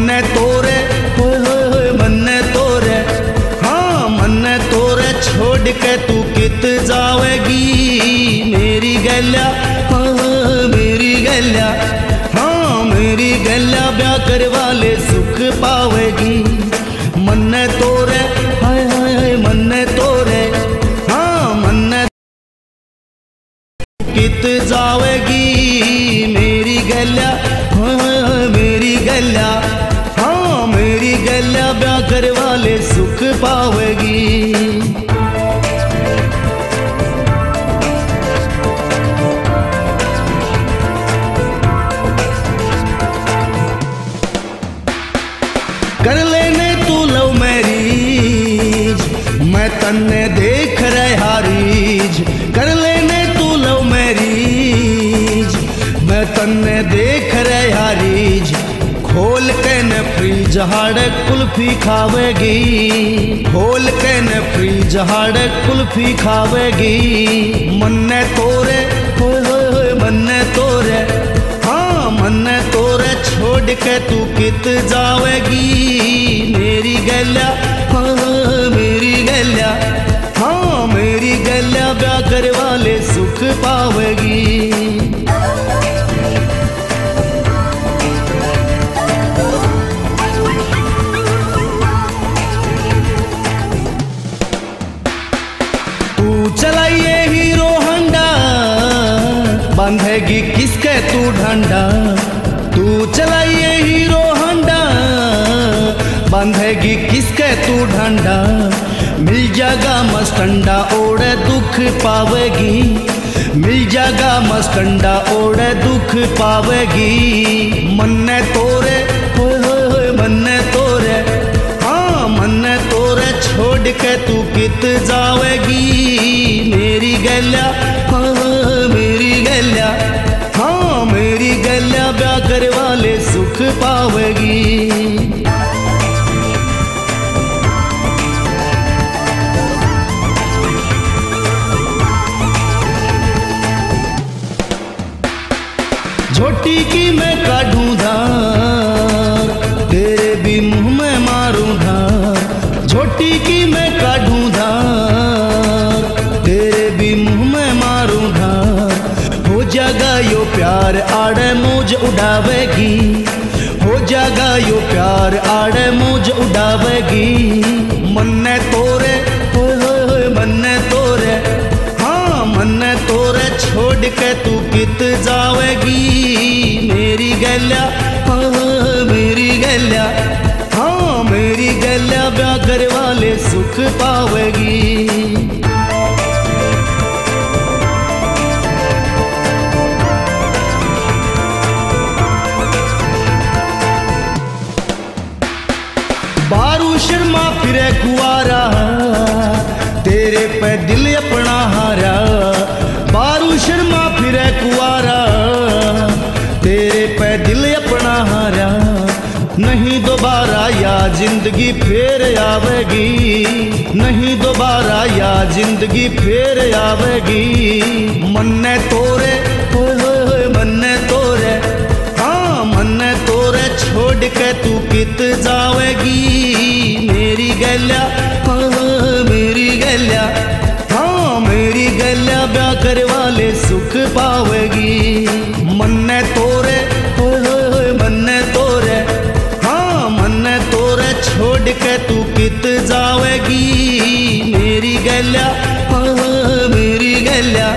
मन्ने तोरे होए मन्ने तोरे, हाँ मन्ने तोरे छोड़ के तू कित जावेगी मेरी गैल्या, हाँ मेरी गैल्या, हाँ मेरी गैल्या ब्याह कर वाले सुख पावेगी। मन्ने तोरे हाय हाय मन्ने तोरे, हाँ मन्ने कित जावेगी मेरी गैल्या, हाँ मेरी गैल्या, हाँ मेरी गैल्या ब्याह कर वाले सुख पावेगी। कर लेने तू लव मैरिज, मैं तन्ने देख रहा रीज। कर लेने तू लव मैरिज, मैं तन्ने देख रहा रीज। खोल के न फ्रीज हाड़ कुल्फी खावेगी, खोल के न फ्रीज हाड़ कुल्फी खावेगी। मन्ने तोरे होए मन्ने तोरे, हाँ मन्ने तोरे छोड़ के तू कित जावेगी मेरी गैल्या, हाँ मेरी गैल्या, हाँ मेरी गैल्या ब्याह कर वाले सुख पावेगी। तू चलाइए हीरो हंडा, बांधेगी किसके तू ढंडा। तू चलाइए हीरो हंडा, बांधेगी किसके तू ढंडा। मिल जाएगा मस्तंडा ओढ़े दुख पावेगी, मिल जाएगा मस्तंडा ओढ़े दुख पावेगी। मन्ने तोरे होए मन्ने तोरे, हाँ मन्ने तोरे छोड़ के तू कित जावेगी मेरी गैल्या, हाँ मेरी गैल्या, हाँ मेरी गैल्या ब्याह कर वाले सुख पावेगी। झोटी की मैं काढूं धार, तेरे भी मुंह में मारूं धार। झोटी की मैं काढूं धार, तेरे भी मुंह में मारूं धार। हो जाएगा यो प्यार आड़े मौज उड़ावेगी, हो जाएगा यो प्यार आड़े मौज उड़ावेगी। मन्ने तोरे होए मन्ने तोरे, हाँ मन्ने तोरे छोड़ के तू कित जावेगी मेरी गैल्या, हाँ मेरी गैल्या, हाँ मेरी गैल्या ब्याह कर वाले सुख पावेगी। बारू शर्मा फिरे कुआरा, तेरे पे दिल अपना हारा। बारू शर्मा फिरे कुआरा, तेरे पे दिल अपना हारा। नहीं दोबारा या जिंदगी फिर आवेगी, नहीं दोबारा या जिंदगी फिर आवेगी। मन्ने तोरे होए मन्ने तोरे, हाँ मन्ने तोरे छोड़ के तू कित जावेगी मेरी गैल्या, हाँ मेरी गैल्या, हाँ मेरी गैल्या ब्याह कर वाले सुख पावेगी। मन्ने तोरे होए मन्ने तोरे, हाँ मन्ने तोरे छोड़ के तू कित जावेगी मेरी गैल्या, हाँ मेरी गैल्या,